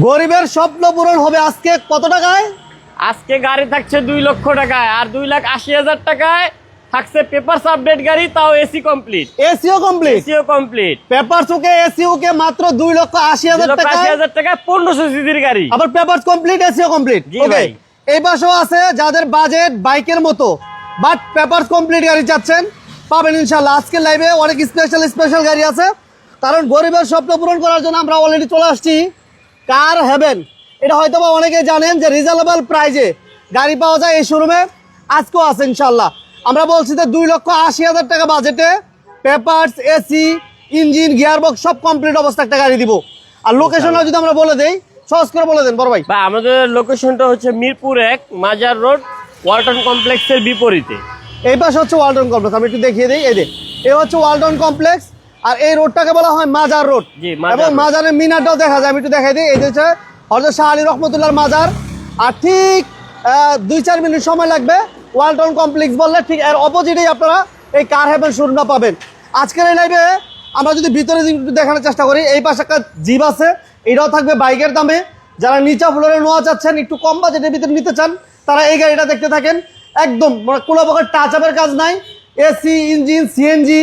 গরিবের স্বপ্ন পূরণ হবে আজকে কত টাকায়? আজকে গাড়ি থাকছে 2 লক্ষ টাকায়, আর 2,80,000 টাকায় থাকছে পেপারস আপডেট গাড়ি, তাও এসি কমপ্লিট। এসিও কমপ্লিট? এসিও কমপ্লিট, পেপারস ওকে এসি ওকে, মাত্র 2,80,000 টাকা। 2,80,000 টাকায় 1500 সিসির গাড়ি, আবার পেপারস কমপ্লিট, এসিও কমপ্লিট। ওকে, এই পাশেও আছে যাদের বাজেট বাইকের মতো বাট পেপারস কমপ্লিট গাড়ি চাচ্ছেন, পাবেন ইনশাআল্লাহ। আজকে লাইভে অনেক স্পেশাল গাড়ি আছে, কারণ গরিবের স্বপ্ন পূরণ করার জন্য আমরা অলরেডি চলে আসছি কার হেভেন। এটা হয়তো বা অনেকে জানেন যে রিজনেবল প্রাইজে গাড়ি পাওয়া যায় এই শোরুমে, আজকেও আছে ইনশাআল্লাহ। আমরা বলছি যে 2,80,000 টাকা বাজেটে পেপারস, এসি, ইঞ্জিন, গিয়ারবক্স সব কমপ্লিট অবস্থা একটা গাড়ি দিব। আর লোকেশনটা যদি আমরা বলে দেই, সহজ করে বলে দেন বড় ভাই। আমাদের লোকেশনটা হচ্ছে মিরপুর 1 মাজার রোড, ওয়ালটন কমপ্লেক্সের বিপরীতে। এই পাশে হচ্ছে ওয়ালটন কমপ্লেক্স, আমি একটু দেখিয়ে দিই। এই হচ্ছে ওয়ালটন কমপ্লেক্স, আর এই রোডটাকে বলা হয় মাজার রোড। এবং মাজারের মিনারটাও দেখা যায়, আমি একটু দেখাই দিই। এই হচ্ছে হযরত শাহ আলী রহমতুল্লাহর মাজার। আর ঠিক 2-4 মিনিট সময় লাগবে ওয়ালটন কমপ্লেক্স বললে, ঠিক এর অপোজিটেই আপনারা এই কার হেভেন শোরুমটা পাবেন। আজকের এই লাইভে আমরা যদি ভিতরে একটু দেখানোর চেষ্টা করি, এই পাশে একটা জিপ আছে, এটাও থাকবে বাইকের দামে। যারা নিচা ফ্লোরে নেওয়া চাচ্ছেন, একটু কম বাজেটের ভিতরে নিতে চান, তারা এই গাড়িটা দেখতে থাকেন। একদম কোনো প্রকার টাচ আপের কাজ নাই, এসি, ইঞ্জিন, সিএনজি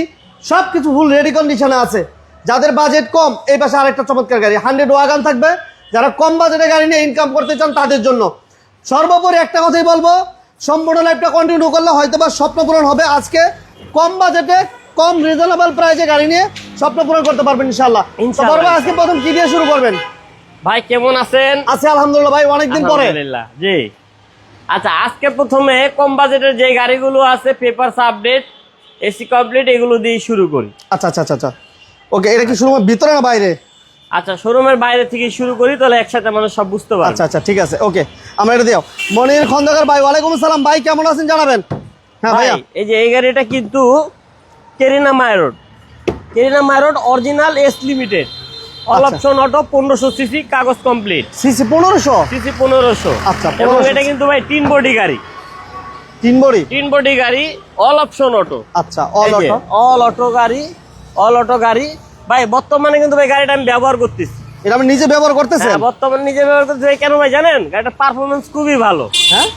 সব কিছু ফুল রেডি কন্ডিশনে আছে। যাদের বাজেট কম, এই পাশে আরেকটা চমৎকার গাড়ি 100 ওয়াগান থাকবে। যারা কম বাজেটে গাড়ি নিয়ে ইনকাম করতে চান তাদের জন্য। সর্বোপরি একটা কথাই বলবো, সম্পূর্ণ লাইফটা কন্টিনিউ করলে হয়তো বা স্বপ্ন পূরণ হবে। আজকে কম বাজেটে কম রিজনেবল প্রাইসে গাড়ি নিয়ে স্বপ্ন পূরণ করতে পারবেন ইনশাআল্লাহ। আজকে প্রথম কি দিয়ে শুরু করবেন ভাই? কেমন আছেন? আছি আলহামদুলিল্লাহ ভাই, অনেকদিন পরে। আলহামদুলিল্লাহ জি। আচ্ছা, আজকে প্রথমে কম বাজেটের যে গাড়িগুলো আছে, পেপারস আপডেট, এসি কমপ্লিট, এগুলো দিয়ে শুরু করি। আচ্ছা। ওকে, এটা কি শোরুমের ভিতরে না বাইরে? আচ্ছা, শোরুমের বাইরে থেকে শুরু করি, তাহলে একসাথে মানুষ সব বুঝতে পারবে। আচ্ছা ঠিক আছে, ওকে। আমরা এটা দিও। মনির খন্দকার ভাই, ওয়ালাইকুম আসসালাম ভাই, কেমন আছেন জানাবেন। হ্যাঁ ভাই, এই যে এই গাড়িটা কিন্তু Carina Myroad original S limited, all option auto, 1500 CC, কাগজ কমপ্লিট। সিসি 1500? আচ্ছা, এবং এটা কিন্তু ভাই 3 বডি গাড়ি। 3 বডি গাড়ি, অল অপশন অটো। আচ্ছা, অল অটো গাড়ি ভাই। বর্তমানে কিন্তু ভাই গাড়িটা আমি ব্যবহার করতেছি। এটা আমি নিজে ব্যবহার করতেছেন? বর্তমানে নিজে ব্যবহার করতেছি। কেন ভাই জানেন? গাড়িটার পারফরমেন্স খুবই ভালো। হ্যাঁ,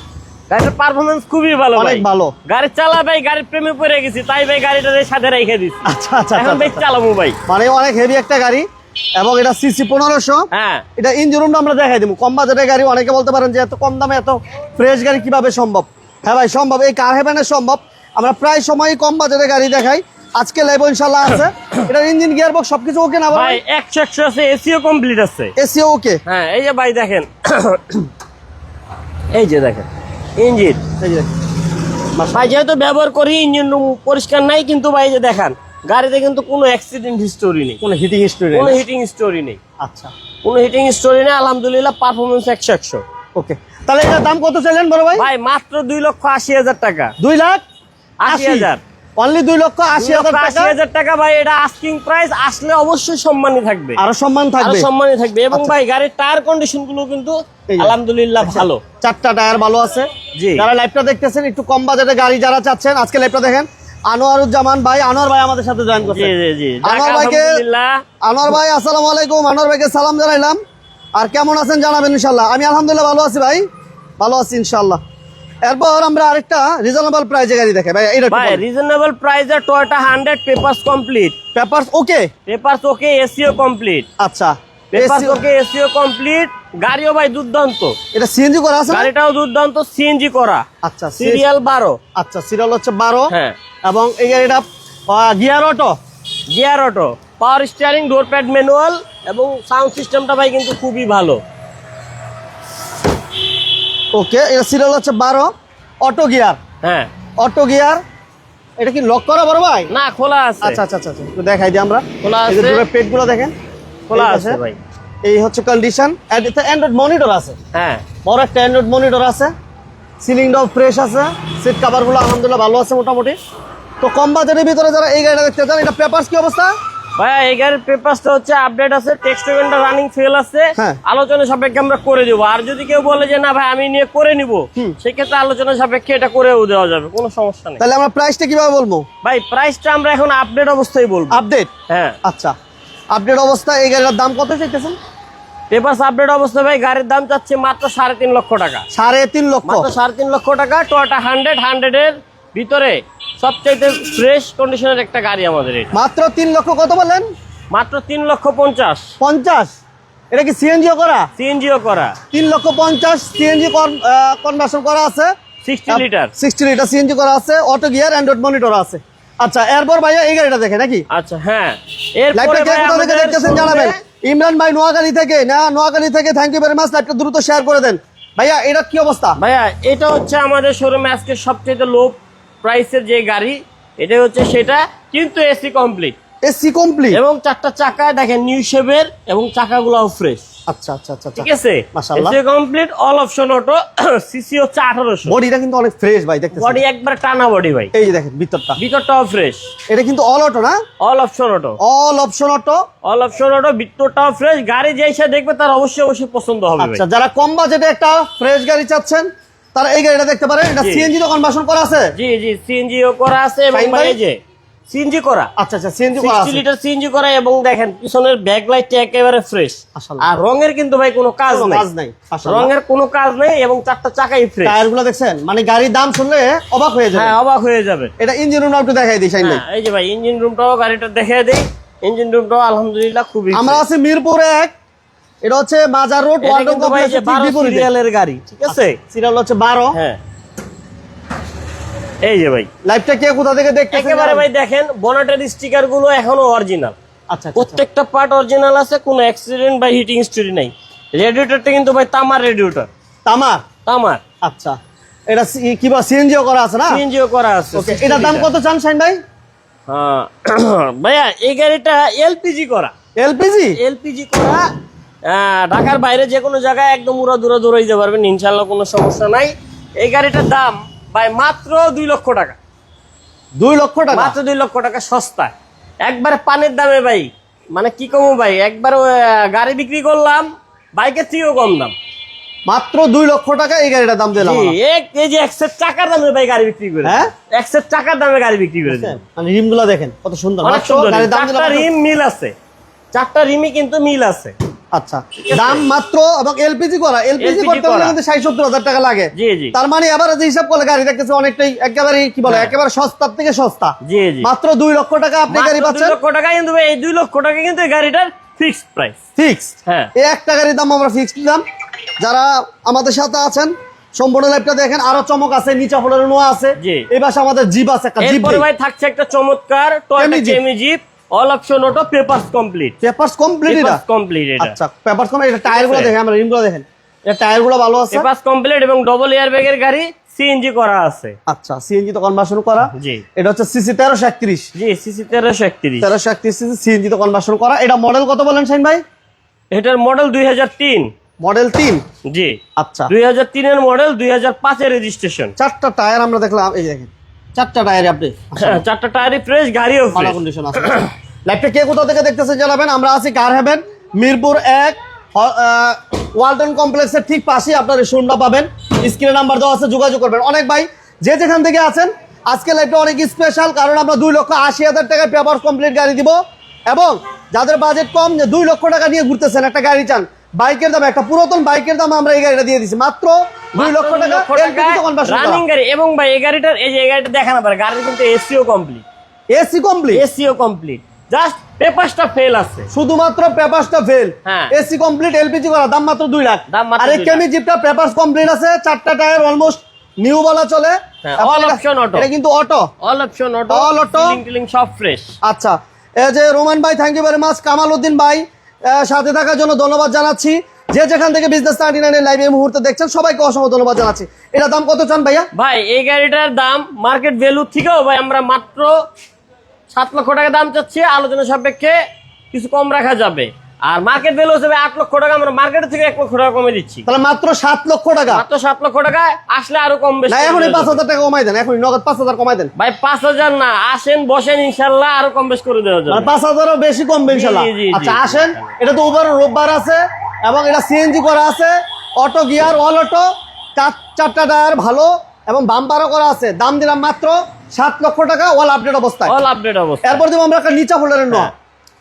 গাড়িটার পারফরমেন্স খুবই ভালো, অনেক ভালো। গাড়ি চালা ভাই, গাড়ির প্রেমে পড়ে গেছি, তাই ভাই গাড়িটার সাথে রেখে দিচ্ছি। আচ্ছা, এখন ভাই চালাবো ভাই। মানে অনেক হেভি একটা গাড়ি, এবং এটা সিসি 1500। হ্যাঁ, এটা ইঞ্জিন রুমটা আমরা দেখাই দিব। কম বাজেটের গাড়ি, অনেকে বলতে পারেন যে এত কম দামে এত ফ্রেশ গাড়ি কিভাবে সম্ভব। হ্যাঁ ভাই, সম্ভব। এই কার হেভেনে সম্ভব। আমরা প্রায় সময়ই কম বাজেটের গাড়ি দেখাই। আজকে লাইভ ইনশাআল্লাহ আছে। এটা ইঞ্জিন, গিয়ারবক্স সবকিছু ওকে না ভাই? 100 আছে, এসিও কমপ্লিট আছে। এসিও ওকে? হ্যাঁ, এই যে ভাই দেখেন, এই যে দেখেন ইঞ্জিন, এই যে ভাই যেহেতু ব্যবহার করি, ইঞ্জিন রুম পরিষ্কার নাই, কিন্তু ভাই যে দেখেন গাড়িতে কিন্তু কোনো অ্যাক্সিডেন্ট হিস্টোরি নেই, কোনো হিটিং হিস্টোরি নেই। আচ্ছা, কোনো হিটিং হিস্টোরি নেই, আলহামদুলিল্লাহ। পারফরমেন্স 100। ওকে, তাহলে এটার দাম কত চাইলেন বড় ভাই? ভাই মাত্র 2,80,000 টাকা। 2,80,000? অনলি 2,80,000 টাকা ভাই। এটা আস্কিং প্রাইস, আসলে অবশ্যই সম্মানই থাকবে, আরো সম্মানই থাকবে। এবং ভাই গাড়ির টায়ার কন্ডিশন গুলো কিন্তু আলহামদুলিল্লাহ ভালো। 4টা টায়ার ভালো আছে। যারা লাইভটা দেখতেছেন, একটু কম বাজেটে গাড়ি যারা চাচ্ছেন, আজকে লাইভটা দেখেন। আনোয়ারুজ্জামান ভাই, আনোয়ার ভাই আমাদের সাথে জয়েন করছে। আনোয়ার ভাই আসসালামু আলাইকুম। আনোয়ার ভাইকে সালাম জানাইলাম। আর কেমন আছেন জানাবেন ইনশাআল্লাহ। আমি আলহামদুলিল্লাহ ভালো আছি ভাই, ভালো আছি ইনশাআল্লাহ। এরপর আমরা আরেকটা রিজনেবল প্রাইজে গাড়ি দেখাই ভাই। এটা ভাই রিজনেবল প্রাইজে টয়োটা 100, পেপারস কমপ্লিট। পেপারস ওকে, এসিও কমপ্লিট। আচ্ছা, পেপারস ওকে, এসিও কমপ্লিট। গাড়িও ভাই দুর্দান্ত। এটা সিএনজি করা আছে? গাড়িটাও দুর্দান্ত, সিএনজি করা। আচ্ছা, সিরিয়াল 12। আচ্ছা, সিরিয়াল হচ্ছে 12। হ্যাঁ, এবং এই গাড়িটা গিয়ার অটো, পাওয়ার স্টিয়ারিং, ডোর প্যাড ম্যানুয়াল, এবং সাউন্ড সিস্টেমটা ভাই কিন্তু খুবই ভালো। ওকে, এটা সিরিয়াল হচ্ছে 12, অটো গিয়ার। হ্যাঁ, অটো গিয়ার। এটা কি লক করা বড় ভাই? না, খোলা আছে। আচ্ছা, একটু দেখাই দিই আমরা। খোলা আছে, এই পেটগুলো দেখেন, খোলা আছে ভাই। এই হচ্ছে কন্ডিশন। অ্যান্ড্রয়েড মনিটর আছে। হ্যাঁ, বড় একটা অ্যান্ড্রয়েড মনিটর আছে। সিলিংটাও ফ্রেশ আছে। সিট কভারগুলো আলহামদুলিল্লাহ ভালো আছে মোটামুটি। তো কম বাজেটের ভিতরে যারা এই গাড়িটা দেখতে চান, এটা পেপারস কি অবস্থা ভাইয়া? এই গাড়ির পেপারসটা হচ্ছে আপডেট আছে, টেক্সট ইভেন্টটা রানিং ফেল আছে। হ্যাঁ, আলোচনা সাপেক্ষে আমরা করে দেবো। আর যদি কেউ বলে যে না ভাই আমি নিয়ে করে নিব, সেক্ষেত্রে আলোচনা সাপেক্ষে এটা করেও দেওয়া যাবে, কোনো সমস্যা নেই। তাহলে আমরা প্রাইসটা কিভাবে বলবো ভাই? প্রাইসটা আমরা এখন আপডেট অবস্থায় বলবো। আপডেট? হ্যাঁ, আচ্ছা, আপডেট অবস্থা। এই গাড়িটার দাম কত চাইতেছেন? পেপারস আপডেট অবস্থা ভাই, গাড়ির দাম চাচ্ছে মাত্র 3.5 লক্ষ টাকা। 3.5 লক্ষ, মাত্র 3.5 লক্ষ টাকা। টয়োটা 100 এর ভিতরে সবচাইতে ফ্রেশ কন্ডিশনের একটা গাড়ি আমাদের এটা। মাত্র 3 লক্ষ কত বললেন? মাত্র 3,50,000। 50? এটা কি সিএনজিও করা? সিএনজিও করা। 3,50,000 সিএনজি কনভার্সন করা আছে, 60 লিটার। 60 লিটার সিএনজি করা আছে, অটো গিয়ার, অ্যান্ড্রয়েড মনিটর আছে। আচ্ছা, এরপর ভাইয়া এই গাড়িটা দেখে নাকি? আচ্ছা হ্যাঁ, লাইভটা এরপরে কে কোথা থেকে দেখতেছেন জানাবেন। ইমরান ভাই নোয়াখালী থেকে, নোয়াখালী থেকে, থ্যাংক ইউ ভেরি মাচ। লাইভটা দ্রুত শেয়ার করে দেন। ভাইয়া এটা কি অবস্থা? ভাইয়া এটা হচ্ছে আমাদের শোরুমে আজকে সবচেয়ে লো প্রাইসের যে গাড়ি, এটা হচ্ছে সেটা, কিন্তু এসি কমপ্লিট। এসি কমপ্লিট এবং 4টা চাকায় দেখেন নিউ শেপের, এবং চাকাগুলোও ফ্রেশ। আচ্ছা আচ্ছা আচ্ছা, ঠিক আছে, মাশাআল্লাহ। AC complete, all option auto, CC হচ্ছে 1800। বডিটা কিন্তু অনেক ফ্রেশ ভাই, দেখতেছেন বডি একবার টানা বডি ভাই। এই যে দেখেন ভিতরটাও ফ্রেশ। এটা কিন্তু অল অটো না? All option auto. All option auto. All option auto, ভিতরটাও ফ্রেশ। গাড়ি যে এসে দেখবে তার অবশ্যই অবশ্যই পছন্দ হবে ভাই। আচ্ছা, যারা কম বাজেটে একটা ফ্রেশ গাড়ি চাচ্ছেন তারা এই গাড়িটা দেখতে পারেন। এটা জি। সিএনজি তো কনভার্সন করা আছে? জি জি, সিএনজিও করা আছে, এবং ফাইন ভাই ভাই? এই যে সিএনজি করা। আচ্ছা আচ্ছা, সিএনজি করা 60 আছে। লিটার সিএনজি করা, এবং দেখেন পিছনের ব্যাক লাইটটা একেবারে ফ্রেশ। মাশাআল্লাহ। আর রঙের কিন্তু ভাই কোনো কাজ কোনো নাই। কাজ নাই, মাশাআল্লাহ। রঙের কোনো কাজ নেই, এবং 4টা চাকাই ফ্রেশ। টায়ারগুলো দেখছেন, মানে গাড়ির দাম শুনলে অবাক হয়ে যাবে। হ্যাঁ, অবাক হয়ে যাবে। এটা ইঞ্জিন রুম একটু দেখাই দিই শাইন ভাই। হ্যাঁ, এই যে ভাই ইঞ্জিন রুমটাও গাড়িটা দেখিয়ে দেই। ইঞ্জিন রুমটাও আলহামদুলিল্লাহ খুবই আমরা আছি মিরপুর 1, এটা হচ্ছে মাজার রোড, ওয়ালটন কমপ্লেক্সের ঠিক বিপরীতে। সিরিয়ালের গাড়ি, ঠিক আছে। সিরিয়াল হচ্ছে 12। হ্যাঁ, এই যে ভাই লাইভটা কে কোথা থেকে দেখতেছেন? একেবারে ভাই দেখেন বনেটের স্টিকার গুলো এখনো অরিজিনাল। আচ্ছা, প্রত্যেকটা পার্ট অরিজিনাল আছে, কোনো অ্যাক্সিডেন্ট বা হিটিং স্টোরি নাই। রেডিয়েটরটা কিন্তু ভাই তামার রেডিয়েটর, তামার। তামার। আচ্ছা, এটা কি বা সিএনজিও করা আছে না? সিএনজিও করা আছে। ওকে, এটার দাম কত চান শাইন ভাই? হ্যাঁ ভাইয়া, এই গাড়িটা এলপিজি করা। এলপিজি? এলপিজি করা। ঢাকার বাইরে যে কোনো জায়গায় একদম উড়া দূরে যেতে পারবেন ইনশাল্লাহ, কোনো সমস্যা নাই। এই গাড়িটার দাম ভাই মাত্র 2 লক্ষ টাকা। 2 লক্ষ টাকা? মাত্র 2 লক্ষ টাকা, সস্তা একবারে, পানির দামে ভাই। মানে কি কম ভাই, একবার গাড়ি বিক্রি করলাম বাইকের থেকেও কম দাম। মাত্র 2 লক্ষ টাকা এই গাড়িটার দাম দিলাম আমরা। এই যে 1 সেট টাকার দামে ভাই গাড়ি বিক্রি করে। হ্যাঁ, 1 সেট টাকার দামে গাড়ি বিক্রি করে। মানে রিমগুলো দেখেন কত সুন্দর, অনেক মাত্র সুন্দর। গাড়ির দাম দিলাম 4টা মাত্র- রিম মিল আছে, 4টা রিমই কিন্তু মিল আছে। আচ্ছা, দাম মাত্র, এবং এলপিজি করা। এলপিজি LPG করতে হলে করা। কিন্তু 60-70 হাজার টাকা লাগে। জি জি তার মানে এবার যে হিসাব করলে গাড়ি দেখতেছে অনেকটাই একেবারে কি বলে, হ্যাঁ। একেবারে সস্তার থেকে সস্তা। জি জি, মাত্র 2 লক্ষ টাকা আপনি গাড়ি মাত্র 2 পাচ্ছেন। লক্ষ টাকা। কিন্তু ভাই এই 2 লক্ষ টাকা কিন্তু এই গাড়িটার ফিক্সড প্রাইস। ফিক্সড। হ্যাঁ, এই একটা গাড়ির দাম আমরা ফিক্সড দিলাম। যারা আমাদের সাথে আছেন সম্পূর্ণ লাইভটা দেখেন। আরো চমক আছে, নিচা ফ্লোরের নোয়া আছে, জি। এই পাশে আমাদের জিপ আছে, একটা জিপ। এরপরে ভাই থাকছে একটা চমৎকার Toyota Camry jeep, all option auto, papers complete. Papers complete এটা? পেপারস কমপ্লিট এটা। আচ্ছা, পেপারস কমপ্লিট। এটা টায়ারগুলো দেখেন, আমরা রিমগুলো দেখেন, এটা টায়ারগুলো ভালো আছে। পেপারস কমপ্লিট, এবং ডবল এয়ার ব্যাগের গাড়ি, সিএনজি করা আছে। আচ্ছা, সিএনজি তো কনভার্সন করা। জি এটা হচ্ছে সিসি 1331। জি, সিসি 1331। 1331 সিসি সিএনজি তো কনভার্সন করা। এটা মডেল কত বলেন শাইন ভাই? এটার মডেল 2003। মডেল 3? জি, আচ্ছা, 2003 এর মডেল, 2005 এর রেজিস্ট্রেশন। 4টা টায়ার আমরা দেখলাম, এই দেখেন 4টা টায়ারে আপনি 4টা টায়ারই ফ্রেশ, গাড়িও ভালো ফ্রেশ। কন্ডিশন আছে। লাইভটা কে কোথা থেকে দেখতেছেন জানাবেন। আমরা আছি কার হেভেন, মিরপুর 1, ওয়ালটন কমপ্লেক্সের ঠিক পাশেই আপনার এই শোরুমটা পাবেন। স্ক্রিনে নাম্বার দেওয়া আছে, যোগাযোগ করবেন। অনেক ভাই যে যেখান থেকে আছেন, আজকে লাইভটা অনেক স্পেশাল, কারণ আমরা 2,80,000 টাকায় পেপার কমপ্লিট গাড়ি দিব। এবং যাদের বাজেট কম, যে 2 লক্ষ টাকা নিয়ে ঘুরতেছেন, একটা গাড়ি চান, বাইকের দাম, একটা পুরাতন বাইকের দাম আমরা এই গাড়িটা দিয়ে দিচ্ছি মাত্র 2 লক্ষ টাকা। LPG তো conversion করা। রানিং গাড়ি। এবং ভাই এই গাড়িটার, এই যে এই গাড়িটা দেখানো পারে, গাড়ির কিন্তু এসিও কমপ্লিট। AC complete? এসিও কমপ্লিট, জাস্ট পেপারসটা ফেল আছে। শুধুমাত্র পেপারসটা ফেল। হ্যাঁ। এসি কমপ্লিট, এলপিজি করা, দাম মাত্র 2 লাখ। দাম মাত্র আর এই 2 কেমি জিপটা পেপারস কমপ্লিট আছে, 4টা টায়ার অলমোস্ট নিউ বলা চলে। হ্যাঁ, এবং all এটা- option auto। এটা কিন্তু auto. All option auto, All auto। টিলিং সব ফ্রেশ। আচ্ছা, এই যে রোমান ভাই, thank you very much. Kamal Uddin ভাই, সাথে থাকার জন্য ধন্যবাদ জানাচ্ছি। যে যেখান থেকে বিজনেস 39 এর লাইভ এই মুহূর্তে দেখছেন, সবাইকে অসংখ্য ধন্যবাদ জানাচ্ছি। এটা দাম কত চান ভাইয়া? ভাই এই গাড়িটার দাম মার্কেট ভ্যালু থেকেও ভাই আমরা মাত্র 7 লক্ষ টাকা দাম চাচ্ছি। আলোচনা সাপেক্ষে কিছু কম রাখা যাবে। আর মার্কেট ভ্যালু হিসেবে 8 লক্ষ টাকা, আমরা মার্কেট থেকে 1 লক্ষ টাকা কমে দিচ্ছি। তাহলে মাত্র 7 লক্ষ টাকা? মাত্র 7 লক্ষ টাকা। আসলে আরো কম বেশি না, এখনই 5,000 টাকা কমাই দেন, এখনই নগদ 5,000 কমাই দেন ভাই। 5,000 না, আসেন বসেন, ইনশাল্লাহ আরো কম বেশ করে দেওয়া যাবে। 5,000ও বেশি কমবে ইনশাল্লাহ। জি, জি, জি। আচ্ছা, আসেন। এটা তো উবার রোববার আছে, এবং এটা সিএনজি করা আছে, অটো গিয়ার, অল অটো, 4টা টায়ার ভালো, এবং বাম্পারও করা আছে। দাম দিলাম মাত্র 7 লক্ষ টাকা, অল আপডেট অবস্থায়। অল আপডেট অবস্থা। এরপর দিব আমরা একটা নিচা ফ্লোরের নোয়া।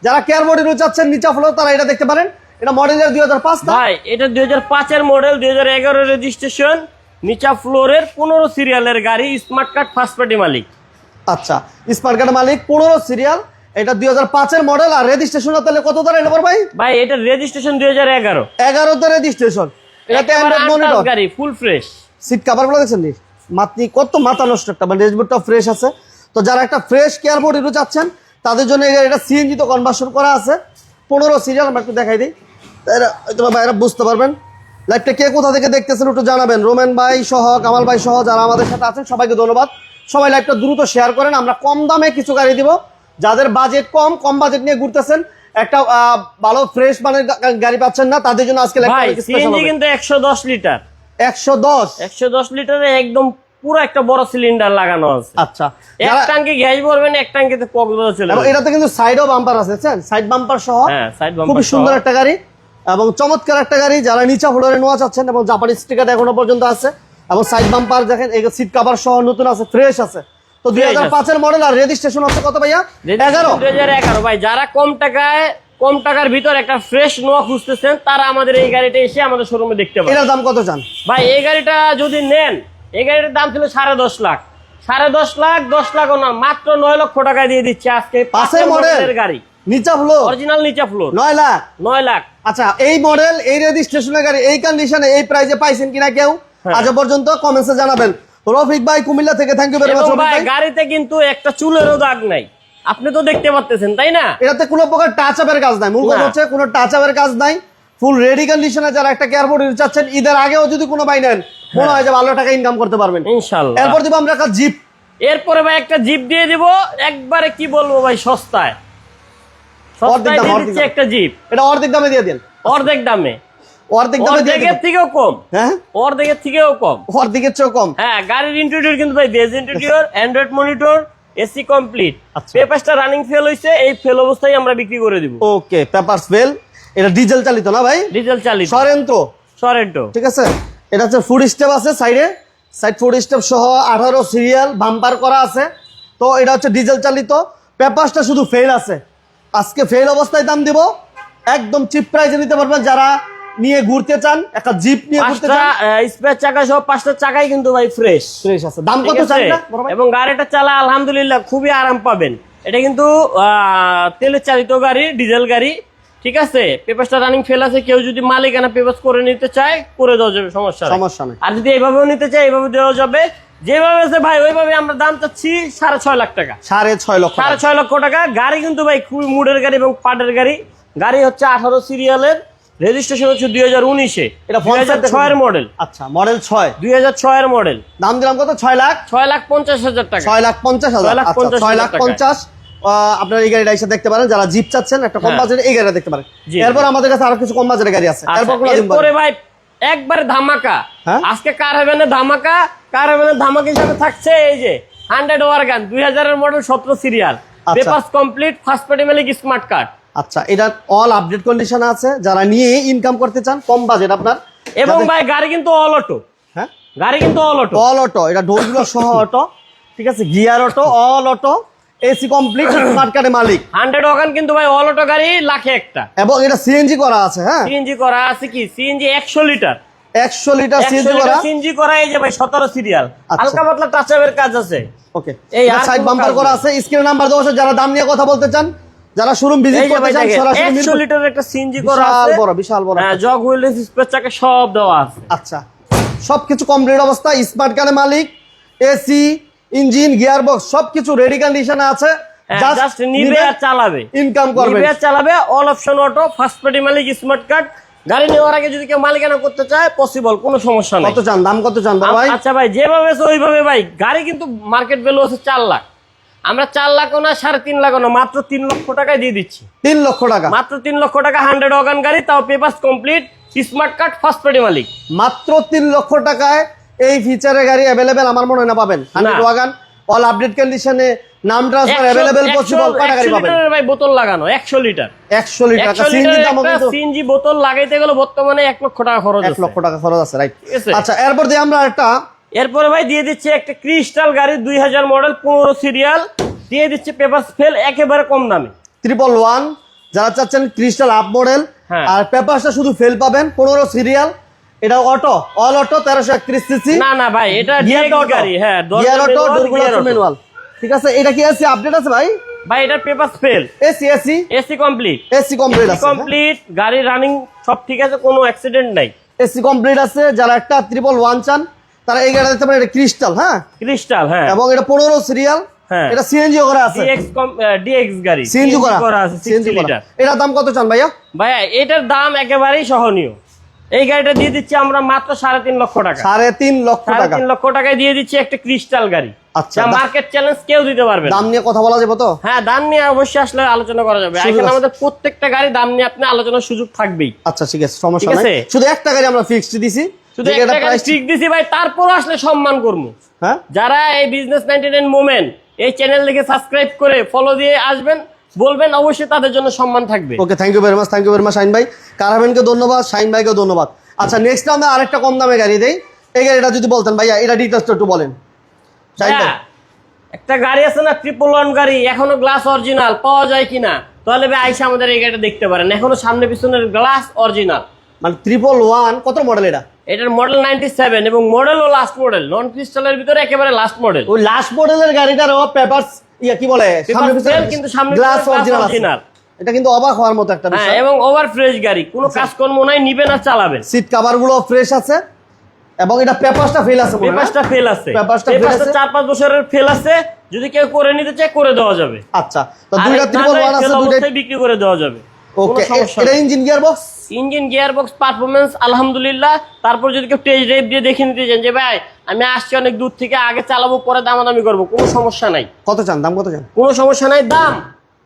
যারা কেয়ার বডি রোজ চাচ্ছেন নিচা ফ্লোর, তারা এটা দেখতে পারেন। এটা মডেলের 2005 না ভাই এটা 2005 এর মডেল, 2011 রেজিস্ট্রেশন, নিচা ফ্লোরের 15 সিরিয়ালের গাড়ি, স্মার্ট কার্ড, ফার্স্ট পার্টি মালিক। আচ্ছা, স্মার্ট কার্ড মালিক, 15 সিরিয়াল, এটা 2005 এর মডেল। আর রেজিস্ট্রেশন তাহলে কত ধরে নেবার ভাই? ভাই এটা রেজিস্ট্রেশন 2011, 11 তে রেজিস্ট্রেশন। এটাতে অ্যান্ড্রয়েড মনিটর, গাড়ি ফুল ফ্রেশ। সিট কভার গুলো দেখছেন নি মাত্রি কত মাথা নষ্ট একটা, মানে ড্যাশবোর্ডটা ফ্রেশ আছে। তো যারা একটা ফ্রেশ কেয়ারবোর্ড একটু চাচ্ছেন তাদের জন্য এটা সিএনজি তো কনভার্সন করা আছে। 15 সিরিয়াল, আমরা একটু দেখাই দিই, তোমার ভাইরা বুঝতে পারবেন। লাইভটা কে কোথা থেকে দেখতেছেন একটু জানাবেন। রোমেন ভাই সহ, কামাল ভাই সহ যারা আমাদের সাথে আছেন সবাইকে ধন্যবাদ। সবাই লাইভটা দ্রুত শেয়ার করেন, আমরা কম দামে কিছু গাড়ি দিব। যাদের বাজেট কম বাজেট নিয়ে ঘুরতেছেন, একটা ভালো ফ্রেশ মানের গাড়ি পাচ্ছেন না, তাদের জন্য আজকে ভাই সিএনজি কিন্তু 110 লিটার, 110 লিটারে একদম পুরো একটা বড় সিলিন্ডার লাগানো আছে। আচ্ছা, এক ট্যাঙ্কি গ্যাস ভরবেন, এক ট্যাঙ্কিতে কক্সবাজার চলে এবং যাবে। এটাতে কিন্তু সাইডও বাম্পার আছে, সাইড বাম্পার সহ। হ্যাঁ, সাইড বাম্পার খুবই সুন্দর একটা গাড়ি এবং চমৎকার একটা গাড়ি। যারা নিচা ফ্লোরে নোয়া চাচ্ছেন এবং জাপানি স্টিকার এখনো পর্যন্ত আছে এবং সাইড বাম্পার দেখেন, এই সিট কভার সহ নতুন আছে, ফ্রেশ আছে। তো 2005 এর মডেল। আর রেজিস্ট্রেশন হচ্ছে কত ভাইয়া? 2011। ভাই যারা কম টাকার ভিতর একটা ফ্রেশ নোয়া খুঁজতেছেন, তারা আমাদের এই গাড়িটা এসে আমাদের শোরুমে দেখতে পারেন। এটার দাম কত চান ভাই? এই গাড়িটা যদি নেন, এই গাড়িটার দাম ছিল 10.5 লাখ। 10.5 লাখও না, মাত্র 9 লক্ষ টাকা দিয়ে দিচ্ছে আজকে। 5 এর মডেলের গাড়ি, নিচা ফ্লোর, অরিজিনাল নিচা ফ্লোর, 9 লাখ। 9 লাখ। আচ্ছা, এই মডেল, এই রেজিস্ট্রেশনের গাড়ি, এই কন্ডিশনে, এই প্রাইসে পাইছেন কিনা কেউ আজ পর্যন্ত কমেন্টসে জানাবেন। রফিক ভাই কুমিল্লা থেকে, থ্যাংক ইউ ভেরি মাচ। ভাই গাড়িতে কিন্তু একটা চুলেরও দাগ নাই, আপনি তো দেখতে পাচ্ছেন তাই না? এটাতে কোনো প্রকার টাচ আপের কাজ নাই, মূল কথা হচ্ছে কোনো টাচ আপের কাজ নাই, ফুল রেডি কন্ডিশনে। যারা একটা কেয়ারবোর্ড চাচ্ছেন, ঈদের আগেও যদি কোনো বাই নেন, মনে হয় যে ভালো টাকা ইনকাম করতে পারবেন ইনশাআল্লাহ। এরপর দিব আমরা একটা জিপ। এরপরে ভাই একটা জিপ দিয়ে দিব, একবারে কি বলবো ভাই, সস্তায় দিয়ে দিচ্ছি একটা জিপ। এটা অর্ধেক দামে দিয়ে দেন, অর্ধেক দামে, অর্ধেকের থেকেও কম। হ্যাঁ, অর্ধেকের থেকেও কম, অর্ধেকের চেয়েও কম। হ্যাঁ, গাড়ির ইন্টেরিয়র কিন্তু ভাই beige interior, Android monitor, AC complete. পেপারসটা রানিং ফেল হইছে, এই ফেল অবস্থায় আমরা বিক্রি করে দিব। Okay, papers fail. এটা ডিজেল চালিত না ভাই? ডিজেল চালিত, সরেন্টো। ঠিক আছে, এটা হচ্ছে ফুড স্টেপ আছে সাইডে, সাইড ফুড স্টেপ সহ 18 সিরিয়াল বাম্পার করা আছে। তো এটা হচ্ছে ডিজেল চালিত, পেপারসটা শুধু ফেল আছে। আজকে ফেল অবস্থায় দাম দিব, একদম চিপ প্রাইসে নিতে পারবেন। যারা নিয়ে ঘুরতে চান, একটা জিপ নিয়ে ঘুরতে চান, স্পেয়ার চাকা সহ 5টা চাকাই কিন্তু ভাই ফ্রেশ আছে। দাম কত চান না? এবং গাড়িটা চালা আলহামদুলিল্লাহ খুবই আরাম পাবেন। এটা কিন্তু তেলের চালিত গাড়ি, ডিজেল গাড়ি। ঠিক আছে, পেপারসটা রানিং ফেল আছে, কেউ যদি মালিকানা পেপারস করে নিতে চায় করে দেওয়া যাবে, সমস্যা নেই। আর যদি এইভাবেও নিতে চায় এইভাবে দেওয়া যাবে, যেভাবে আছে ভাই ওইভাবে। আমরা দাম চাচ্ছি 6.5 লাখ টাকা, 6.5 লক্ষ টাকা। গাড়ি কিন্তু ভাই খুবই মুডের গাড়ি এবং পাটের গাড়ি। গাড়ি হচ্ছে 18 সিরিয়ালের, রেজিস্ট্রেশন হচ্ছে 2019-এ, এটা 2006 এর মডেল। আচ্ছা, মডেল 6, 2006 এর মডেল। দাম দিলাম কত? 6,50,000 টাকা, 6,50,000। 6,50,000 আপনার এই গাড়িটা এসে দেখতে পারেন। যারা জিপ চাচ্ছেন একটা কম বাজেটে, এই গাড়িটা দেখতে পারেন। এরপর আমাদের কাছে আরো কিছু কম বাজেটের গাড়ি আছে। এরপরে ভাই একবারে ধামাকা, আজকে কার হেভেনে ধামাকা। কার হেভেনে ধামাকা হিসেবে থাকছে এই যে 100 ওয়ারগান, 2000 এর model, 17 serial, papers complete, first party মালিক, স্মার্ট কার্ড। আচ্ছা, এটা অল আপডেট কন্ডিশন আছে। যারা নিয়ে ইনকাম করতে চান, কম বাজেট আপনার। এবং ভাই গাড়ি কিন্তু অল অটো। হ্যাঁ, গাড়ি কিন্তু অল অটো। এটা ডোরগুলো সহ অটো, ঠিক আছে, gear auto, all auto, AC complete, smart কার্ডের মালিক। 100 ওয়াগন কিন্তু ভাই অল অটো গাড়ি, লাখে একটা। এবং এটা সিএনজি করা আছে। হ্যাঁ, সিএনজি করা আছে। কি সিএনজি? 100 লিটার, 100 লিটার সিএনজি করা। এই যে ভাই 17 সিরিয়াল, হালকা পাতলা টাচ আপের কাজ আছে। ওকে, এই সাইড বাম্পার করা আছে। স্ক্রিনে নাম্বার দেওয়া আছে, যারা দাম নিয়ে কথা বলতে চান, যারা শোরুম ভিজিট করতে চান, সরাসরি 100 লিটারের একটা সিএনজি করা আছে, বিশাল বড়। হ্যাঁ, জগ হুইল, স্পেয়ার চাকা সব দেওয়া আছে। আচ্ছা, সবকিছু কমপ্লিট অবস্থা, স্মার্ট কার্ডের মালিক, এসি, ইঞ্জিন, গিয়ার বক্স সবকিছু রেডি কন্ডিশনে আছে। জাস্ট নিবে আর চালাবে, ইনকাম করবে, নিবে আর চালাবে। All option auto, first party মালিক, স্মার্ট কার্ড। গাড়ি নেওয়ার আগে যদি কেউ মালিকানা করতে চায় পসিবল, কোনো সমস্যা নেই। কত চান? দাম কত চান ভাই? আচ্ছা ভাই, যেভাবে আছে ওইভাবে ভাই। গাড়ি কিন্তু মার্কেট ভ্যালু আছে 4 লাখ, আমরা 4 লাখও না, 3.5 লাখও না, মাত্র 3 লক্ষ টাকায় দিয়ে দিচ্ছি। 3 লক্ষ টাকা, মাত্র 3 লক্ষ টাকা। 100 ওয়াগন গাড়ি, তাও papers complete, smart card, first party মালিক। মাত্র 3 লক্ষ টাকায় এই ফিচারের গাড়ি अवेलेबल আমার মনে হয় না পাবেন। 100 ওয়াগন অল আপডেট কন্ডিশনে, নাম ট্রান্সফার अवेलेबल পসিবল। কত গাড়ি পাবেন? ভাই বোতল লাগানো 100 লিটার, 100 লিটার সিএনজি দাম কিন্তু, সিএনজি বোতল লাগাইতে গেলে বর্তমানে 1 লক্ষ টাকা খরচ আছে। 1 লক্ষ টাকা খরচ আছে, রাইট। আচ্ছা, এরপর দিয়ে আমরা একটা, এরপরে ভাই দিয়ে দিচ্ছি একটা ক্রিস্টাল গাড়ি, 2000 মডেল, 15 সিরিয়াল, দিয়ে দিচ্ছি পেপারস ফেল, একেবারে কম দামে। 111 যারা চাচ্ছেন ক্রিস্টাল আপ মডেল, হ্যাঁ। আর পেপারসটা শুধু ফেল পাবেন, 15 সিরিয়াল, এটা অটো, অল অটো, 1331 সিসি। না ভাই, এটা গিয়ার DX অটো, গাড়ি, হ্যাঁ, gear auto, manual, ডোরগুলো gear auto। Manual. ঠিক আছে, এটা কি এসি আপডেট আছে ভাই? ভাই এটা paper fail, AC AC AC complete, AC complete আছে, কমপ্লিট, গাড়ি রানিং সব ঠিক আছে, কোনো অ্যাক্সিডেন্ট নাই। এসি কমপ্লিট আছে। যারা একটা 111 চান তারা এই গাড়িটা দেখতে পারেন, এটা ক্রিস্টাল, হ্যাঁ, ক্রিস্টাল, হ্যাঁ, এবং এটা 15 সিরিয়াল, হ্যাঁ। এটা সিএনজি করা আছে, DX গাড়ি, সিএনজি করা আছে, 60 লিটার। এটার দাম কত চান ভাইয়া? ভাইয়া এটার দাম একেবারেই সহনীয়। এই গাড়িটা দিয়ে দিচ্ছি আমরা মাত্র 3.5 লক্ষ টাকা। 3.5 লক্ষ টাকা, 3.5 লক্ষ টাকায় দিয়ে দিচ্ছি একটা ক্রিস্টাল গাড়ি। আচ্ছা, মার্কেট চ্যালেঞ্জ কেউ দিতে পারবে না। দাম নিয়ে কথা বলা যাবে তো? হ্যাঁ, দাম নিয়ে অবশ্যই আসলে আলোচনা করা যাবে। সুযোগ এখানে আছে। আমাদের প্রত্যেকটা গাড়ি দাম নিয়ে আপনি আলোচনার সুযোগ থাকবেই। আচ্ছা ঠিক আছে, সমস্যা ঠিক নাই। আছে। শুধু একটা গাড়ি আমরা ফিক্সড দিছি, শুধু যে একটা এটা গাড়ি প্রাইস, ঠিক দিছি ভাই, তারপর আসলে সম্মান করবো। হ্যাঁ, যারা এই বিজনেস 99 মোমেন্ট এই চ্যানেল থেকে সাবস্ক্রাইব করে ফলো দিয়ে আসবেন, বলবেন, অবশ্যই তাদের জন্য সম্মান থাকবে। Okay, thank you very much, thank you very much Shahin ভাই। কারাভেনকে ধন্যবাদ, শাহিন ভাইকে ধন্যবাদ। আচ্ছা, নেক্সট আমরা আরেকটা কম দামে গাড়ি দেই। এই গাড়িটা যদি বলতেন ভাইয়া, এটা ডিটেইলসটা একটু বলেন শাহিন ভাই। হ্যাঁ, একটা গাড়ি আছে না 111 গাড়ি, এখনো গ্লাস অরিজিনাল পাওয়া যায় কিনা, তাহলে ভাই আইসা আমাদের এই গাড়িটা দেখতে পারেন, এখনো সামনে পিছনের গ্লাস অরিজিনাল। মানে 111 কত মডেল এটা? এটার মডেল 97 এবং মডেলও লাস্ট মডেল, নন ক্রিস্টালের ভিতরে একেবারে লাস্ট মডেল। ওই লাস্ট মডেলের গাড়িটার পেপারস কি বলে, সামনে পিছনে কিন্তু সামনে গ্লাস পিছনে অরিজিনাল আছে। অরিজিনাল। এটা কিন্তু অবাক হওয়ার মতো একটা হ্যাঁ, বিষয়। এবং ওভার ফ্রেশ গাড়ি, কোনো কাজকর্ম নাই, নিবেন আর চালাবেন। সিট কভার গুলো ফ্রেশ আছে, এবং এটা পেপারসটা ফেল আছে, পেপারসটা ফেল আছে, পেপারসটা ফেল পেপারটা আছে। 4-5 বছরের ফেল আছে, যদি কেউ করে নিতে চায় করে দেওয়া যাবে। আচ্ছা, তো দুইটা 111 আছে, দুইটাই বিক্রি করে দেওয়া যাবে। ওকে। এটা engine gear box, engine gear box performance আলহামদুলিল্লাহ। তারপর যদি কেউ টেস্ট ড্রাইভ দিয়ে দেখে নিতে চান যে ভাই আমি আসছি অনেক দূর থেকে, আগে চালাবো পরে দামাদামি করবো, কোনো সমস্যা নাই। কত চান, দাম কত চান? কোনো সমস্যা নাই, দাম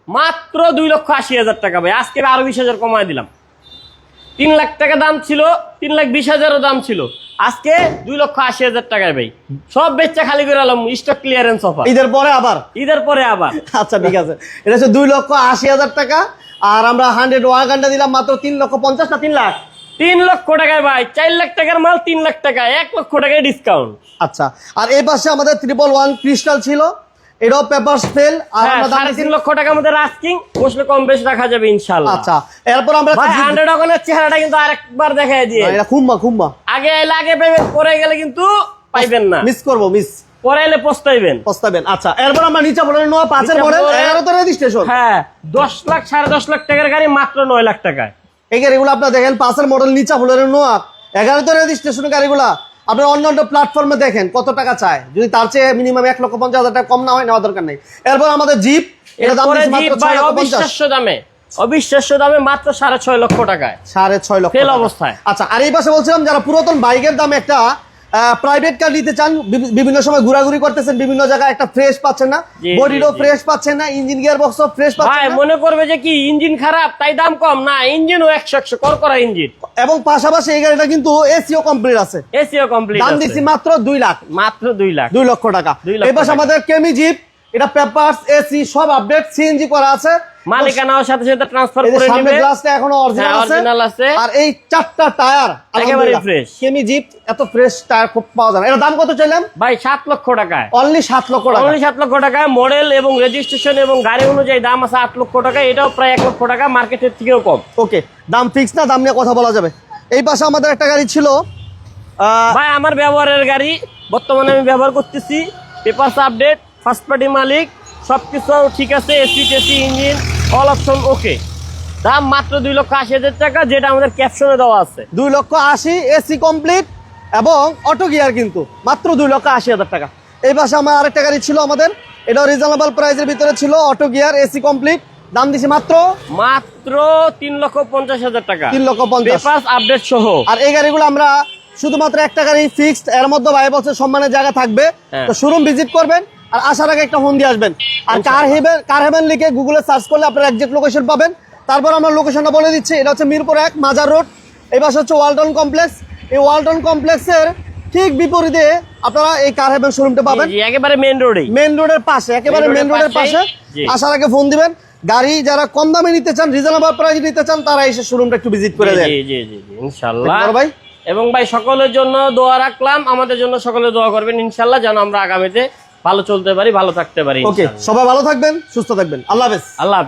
মাত্র 2,80,000 টাকা ভাই। আজকে আরো 20,000 কমায় দিলাম। 3 লাখ টাকা দাম ছিল, 3,20,000 দাম ছিল, আজকে 2,80,000 টাকায় ভাই সব বেচা খালি করে আলাম। স্টক ক্লিয়ারেন্স অফার, ঈদের পরে আবার। ঈদের পরে আবার। আচ্ছা ঠিক আছে, এটা হচ্ছে 2,80,000 টাকা, আর আমরা 100 ওয়াগনটা দিলাম মাত্র 3,50,000 না 3 লাখ? 3 লক্ষ টাকায় ভাই, 4 লাখ টাকার মাল 3 লাখ টাকায়, 1 লক্ষ টাকায় ডিসকাউন্ট। আচ্ছা, আর এই পাশে আমাদের 111 ক্রিস্টাল ছিল, এটাও পেপারস ফেল, আর আমরা দাম 3.5 লক্ষ টাকার মধ্যে রাস্কিং, বসলে কম বেশ রাখা যাবে ইনশাআল্লাহ। আচ্ছা, এরপর আমরা ভাই 100 ওয়াগনের চেহারাটা কিন্তু আরেকবার দেখায় দিয়ে, এটা খুম্মা আগে এলে আগে পাইবেন, পরে গেলে কিন্তু পাইবেন না, মিস করবো, মিস পরে এলে পস্তাইবেন। পস্তাবেন। আচ্ছা, এরপর আমরা নিচে বলে নোয়া 5 মডেল, 11 রেজিস্ট্রেশন। হ্যাঁ, 10 লাখ 10.5 লাখ টাকার গাড়ি মাত্র 9 লাখ টাকায়। এই গাড়িগুলো আপনারা দেখেন, 5 মডেল নিচা বলে নোয়া 11 রেজিস্ট্রেশন গাড়িগুলা আপনি অন্য প্ল্যাটফর্মে দেখেন কত টাকা চায়, যদি তার চেয়ে মিনিমাম 1,50,000 টাকা কম না হয়, নেওয়া দরকার নেই। এরপর আমাদের জিপ, এটা দাম এরপরে দিচ্ছি মাত্র জিপ ভাই 6,50,000, অবিশ্বাস্য দামে মাত্র 6.5 লক্ষ টাকায় 6.5 লক্ষ ফেল টাকা। অবস্থায়। আচ্ছা, আর এই পাশে বলছিলাম যারা পুরাতন বাইকের দাম একটা প্রাইভেট কার নিতে চান, বিভিন্ন সময় ঘোরাঘুরি করতেছেন, বিভিন্ন জায়গায় একটা ফ্রেশ পাচ্ছেন না, জি, বডিও জি। ফ্রেশ পাচ্ছেন না, ইঞ্জিন গিয়ার বক্সও ফ্রেশ ভাই পাচ্ছেন না, মনে করবে যে কি ইঞ্জিন খারাপ তাই দাম কম, না, ইঞ্জিনও 100 করা ইঞ্জিন, এবং পাশাপাশি এই গাড়িটা কিন্তু এসিও কমপ্লিট আছে। এসিও কমপ্লিট দাম দিচ্ছি মাত্র 2 লাখ, মাত্র 2 লাখ 2 লক্ষ টাকা। 2 লক্ষ এই পাশে টাকা। আমাদের কেমি জিপ, এটা পেপারস, এসি সব আপডেট, সিএনজি করা আছে, মালিকানার সাথে সাথে ট্রান্সফার এই যে করে সামনে নেবে। গ্লাসটা এখনো অরিজিনাল হ্যাঁ, original আছে, আছে। আর এই 4টা টায়ার একেবারে fresh। কেমি জিপ এত ফ্রেশ টায়ার খুব পাওয়া যায় না। এর দাম কত চাইলাম ভাই 7 লক্ষ টাকায়, অনলি 7 লক্ষ টাকা। অনলি 7 লক্ষ টাকায়। মডেল এবং রেজিস্ট্রেশন এবং গাড়ি অনুযায়ী দাম আছে 8 লক্ষ টাকা, এটাও প্রায় 1 লক্ষ টাকা, মার্কেটের থেকেও কম। ওকে, দাম ফিক্স না, দাম নিয়ে কথা বলা যাবে। এই পাশে আমাদের একটা গাড়ি ছিল, ভাই আমার ব্যবহারের গাড়ি, বর্তমানে আমি ব্যবহার করতেছি, পেপারস আপডেট, ফার্স্ট পার্টি মালিক, সবকিছু ঠিক আছে, এসি টেসি ইঞ্জিন অল অপশন ওকে। দাম মাত্র 2,80,000 টাকা, যেটা আমাদের ক্যাপশনে দেওয়া আছে। 2,80,000, এসি কমপ্লিট এবং অটো গিয়ার, কিন্তু মাত্র 2,80,000 টাকা। এই পাশে আমার আরেকটা গাড়ি ছিল আমাদের, এটাও রিজনেবল প্রাইসের ভিতরে ছিল, অটো গিয়ার, এসি কমপ্লিট, দাম দিছি মাত্র 3,50,000 টাকা, 3,50,000 পেপারস আপডেট সহ। আর এই গাড়িগুলো আমরা শুধুমাত্র একটা গাড়ি ফিক্সড, এর মধ্যে 22 বছর সম্মানের জায়গা থাকবে। হ্যাঁ। তো শোরুম ভিজিট করবেন, আর আসার আগে একটা ফোন দিয়ে আসবেন, আর কার হেভেন লিখে গুগলে সার্চ করলে আপনারা একজ্যাক্ট লোকেশন পাবেন। তারপর আমরা লোকেশনটা বলে দিচ্ছি, এটা হচ্ছে মিরপুর 1 মাজার রোড, এই পাশে হচ্ছে ওয়ালটন কমপ্লেক্স। এই ওয়ালটন কমপ্লেক্সের ঠিক বিপরীতে আপনারা এই কার হেভেন শোরুমটা পাবেন, জি, একেবারে মেইন রোডেই, মেন রোডের পাশে, একেবারে মেন রোডের পাশে। জি। আসার আগে ফোন দিবেন। গাড়ি যারা কম দামে নিতে চান, রিজনেবল প্রাইসে নিতে চান, তারা এসে শোরুমটা একটু ভিজিট করে দেন। জি জি জি জি, ইনশাআল্লাহ ভাই। এবং ভাই সকলের জন্য দোয়া রাখলাম, আমাদের জন্য সকলে দোয়া করবেন ইনশাআল্লাহ, যেন আমরা আগামীতে ভালো চলতে পারি, ভালো থাকতে পারি। ওকে, সবাই ভালো থাকবেন, সুস্থ থাকবেন, আল্লাহ হাফেজ। আল্লাহ হাফেজ।